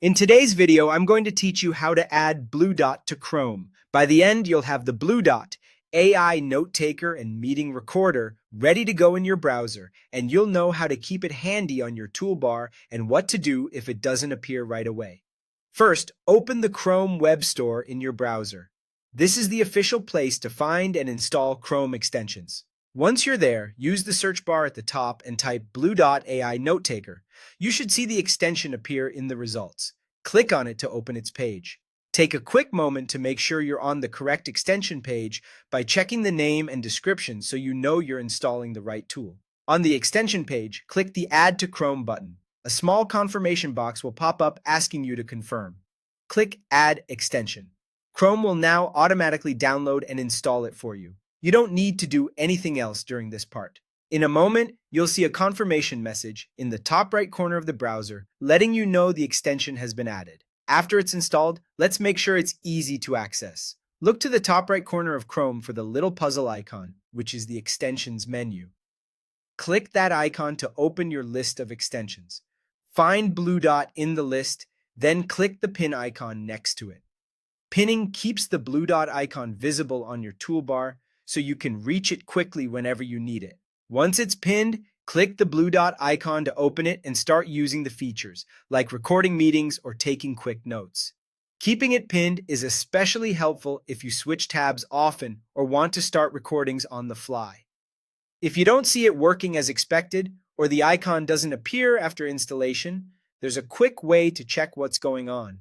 In today's video, I'm going to teach you how to add Bluedot to Chrome. By the end, you'll have the Bluedot AI note taker and meeting recorder ready to go in your browser, and you'll know how to keep it handy on your toolbar and what to do if it doesn't appear right away. First, open the Chrome Web Store in your browser. This is the official place to find and install Chrome extensions. Once you're there, use the search bar at the top and type Bluedot AI Note Taker. You should see the extension appear in the results. Click on it to open its page. Take a quick moment to make sure you're on the correct extension page by checking the name and description so you know you're installing the right tool. On the extension page, click the Add to Chrome button. A small confirmation box will pop up asking you to confirm. Click Add Extension. Chrome will now automatically download and install it for you. You don't need to do anything else during this part. In a moment, you'll see a confirmation message in the top right corner of the browser letting you know the extension has been added. After it's installed, let's make sure it's easy to access. Look to the top right corner of Chrome for the little puzzle icon, which is the extensions menu. Click that icon to open your list of extensions. Find Bluedot in the list, then click the pin icon next to it. Pinning keeps the Bluedot icon visible on your toolbar so you can reach it quickly whenever you need it. Once it's pinned, click the Bluedot icon to open it and start using the features, like recording meetings or taking quick notes. Keeping it pinned is especially helpful if you switch tabs often or want to start recordings on the fly. If you don't see it working as expected, or the icon doesn't appear after installation, there's a quick way to check what's going on.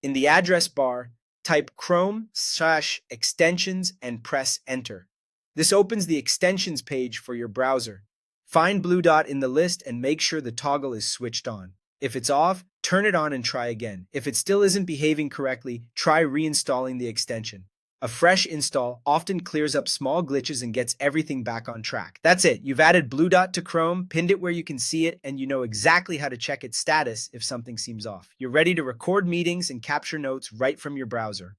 In the address bar, type Chrome/extensions and press Enter. This opens the extensions page for your browser. Find Bluedot in the list and make sure the toggle is switched on. If it's off, turn it on and try again. If it still isn't behaving correctly, try reinstalling the extension. A fresh install often clears up small glitches and gets everything back on track. That's it. You've added Bluedot to Chrome, pinned it where you can see it, and you know exactly how to check its status if something seems off. You're ready to record meetings and capture notes right from your browser.